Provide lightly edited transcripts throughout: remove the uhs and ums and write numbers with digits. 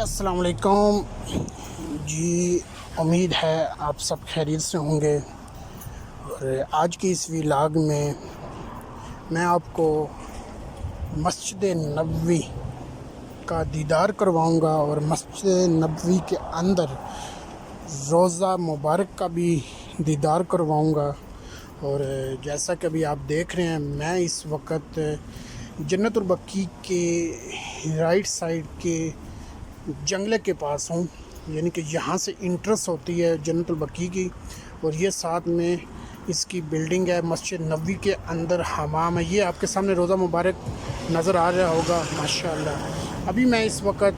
अस्सलाम वालेकुम जी। उम्मीद है आप सब खैरियत से होंगे। और आज की इस व्लॉग में मैं आपको मस्जिद नबवी का दीदार करवाऊंगा और मस्जिद नबवी के अंदर रोज़ा मुबारक का भी दीदार करवाऊंगा। और जैसा कि अभी आप देख रहे हैं, मैं इस वक्त जन्नतुल बकी के राइट साइड के जंगले के पास हूँ, यानी कि यहाँ से इंट्रेंस होती है जन्नतुल बकी की, और ये साथ में इसकी बिल्डिंग है। मस्जिद नबवी के अंदर हमाम है। ये आपके सामने रोज़ा मुबारक नज़र आ रहा होगा माशाल्लाह। अभी मैं इस वक्त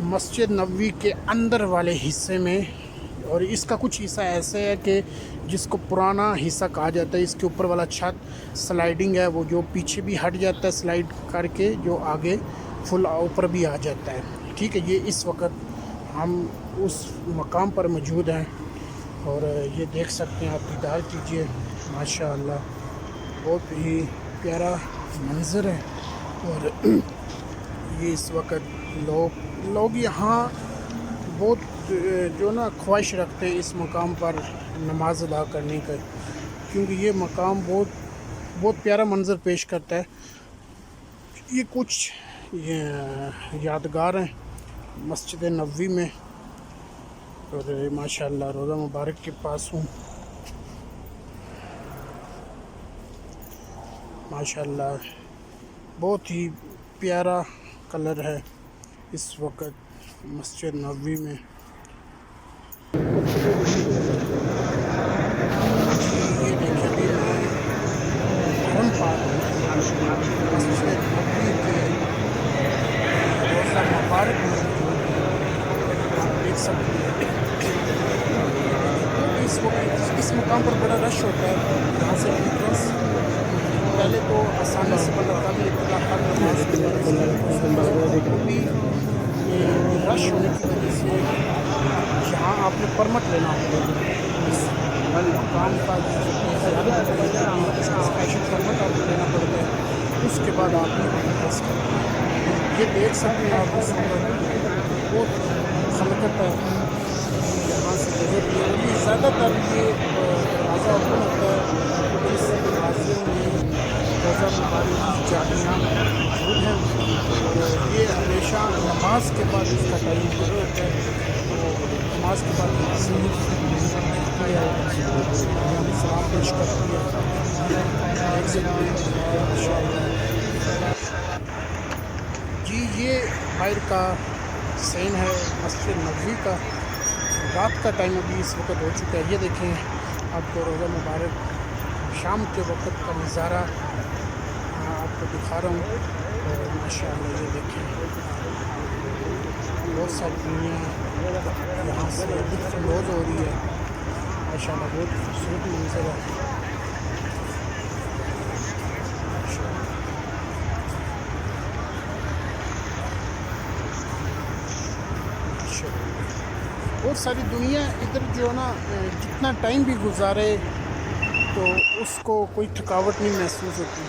मस्जिद नबवी के अंदर वाले हिस्से में, और इसका कुछ हिस्सा ऐसे है कि जिसको पुराना हिस्सा कहा जाता है। इसके ऊपर वाला छत स्लाइडिंग है, वो जो पीछे भी हट जाता है स्लाइड करके, जो आगे फुल ऊपर भी आ जाता है। ठीक है, ये इस वक्त हम उस मकाम पर मौजूद हैं और ये देख सकते हैं आप, दीदार कीजिए माशाअल्लाह, बहुत ही प्यारा मंज़र है। और ये इस वक्त लोग यहाँ बहुत जो ना ख्वाहिश रखते हैं इस मकाम पर नमाज अदा करने का, क्योंकि ये मकाम बहुत प्यारा मंज़र पेश करता है। ये कुछ यादगार हैं मस्जिद नबवी में। और माशाअल्लाह रोज़ा मुबारक के पास हूँ माशाअल्लाह, बहुत ही प्यारा कलर है इस वक्त मस्जिद नबवी में। ये देखिए भी हरम पार्क मस्जिद नबवी के रोज़ा मुबारक में आप देख सकते हैं। इस मुकाम पर बड़ा रश होता है। यहाँ से एंट्रेंस पहले तो आसानी से बन रहा था, लेकिन हर नमाज के बाद भी रश होने की वजह से यहाँ आपने परमिट लेना होगा। इस मकाम का स्पेशल परमिट आपको लेना पड़ता है, उसके बाद आपने एंट्रेंस करना है। ये देख सकते हैं आप, बहुत खलकत है यहाँ से गुजर रही है। ये ज़्यादातर ये दरवाज़ा ओपन होता है, इस दरवाजे में रोज़ा मुबारक की जालियाँ मौजूद हैं। और ये हमेशा नमाज के बाद इसका टाइम शुरू होता है, तो नमाज के बाद सलाम पेश करती है। देख सकते हैं माशाअल्लाह जी। ये बाहर का सीन है मस्जिद नबवी का। रात का टाइम अभी इस वक्त हो चुका है। ये देखें, आपको रोज़ा मुबारक शाम के वक्त का नज़ारा आपको दिखा रहा हूँ। और माशाअल्लाह ये देखें, बहुत सारी दुनिया यहाँ से लुत्फ़अंदोज़ हो रही है माशाअल्लाह। बहुत खूबसूरत मंज़र है। बहुत सारी दुनिया इधर जो है ना, जितना टाइम भी गुजारे तो उसको कोई थकावट नहीं महसूस होती।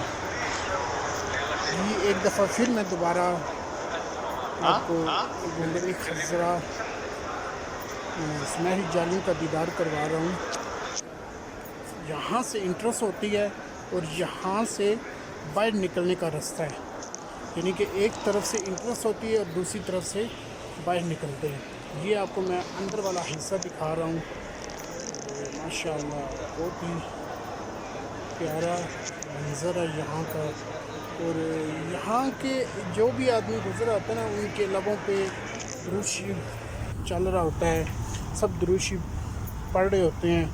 ये एक दफ़ा फिर मैं दोबारा आपको गुंडरी खजरा सुनहरी जालियों का दीदार करवा रहा हूँ। यहाँ से इंट्रेंस होती है और यहाँ से बाहर निकलने का रास्ता है, यानी कि एक तरफ से इंट्रेंस होती है और दूसरी तरफ से बाहर निकलते हैं। ये आपको मैं अंदर वाला हिस्सा दिखा रहा हूँ। माशाअल्लाह बहुत ही प्यारा मंज़र है यहाँ का। और यहाँ के जो भी आदमी गुज़र आता है ना, उनके लबों पे दुरूद शरीफ चल रहा होता है, सब दुरूद शरीफ पढ़ रहे होते हैं।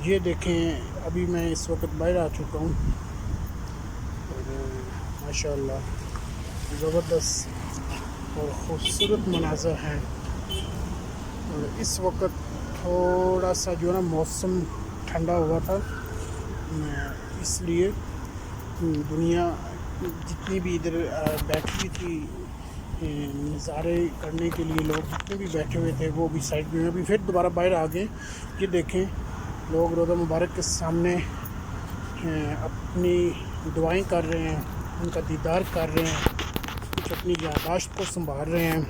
ये देखें, अभी मैं इस वक्त बाहर आ चुका हूँ और माशाअल्लाह ज़बरदस्त और ख़ूबसूरत मनाज़र हैं। और इस वक्त थोड़ा सा जो ना मौसम ठंडा हुआ था, इसलिए दुनिया जितनी भी इधर बैठी हुई थी नज़ारे करने के लिए, लोग जितने भी बैठे हुए थे वो भी साइड में अभी फिर दोबारा बाहर आ गए। ये देखें, लोग रोज़ा मुबारक के सामने अपनी दुआएं कर रहे हैं, उनका दीदार कर रहे हैं, कुछ अपनी याददाश्त को संभाल रहे हैं।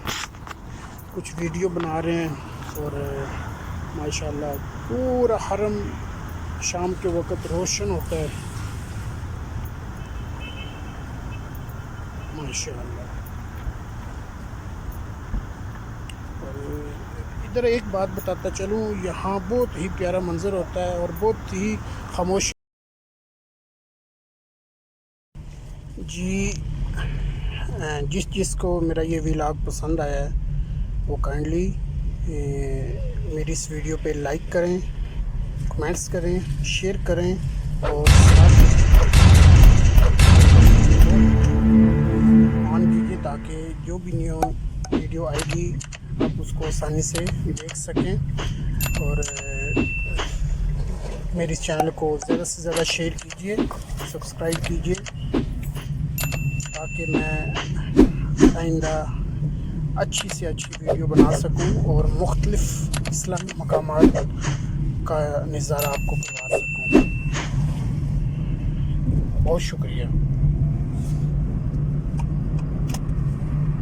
کچھ ویڈیو بنا رہے ہیں، اور ماشاءاللہ پورا حرم شام کے وقت روشن ہوتا ہے ماشاءاللہ۔ اور ادھر ایک بات بتاتا چلوں، یہاں بہت ہی پیارا منظر ہوتا ہے اور بہت ہی خاموش۔ جی جس کو میرا یہ ولاگ پسند آیا ہے وہ کائنڈلی میری اس ویڈیو پہ لائک کریں، کمنٹس کریں، شیئر کریں، اور آن کیجیے تاکہ جو بھی نیو ویڈیو آئے گی آپ اس کو آسانی سے دیکھ سکیں، اور میری اس چینل کو زیادہ سے زیادہ شیئر کیجیے، سبسکرائب کیجیے، تاکہ میں آئندہ اچھی سے اچھی ویڈیو بنا سکوں اور مختلف اسلامی مقامات کا نظارہ آپ کو کروا سکوں۔ بہت شکریہ۔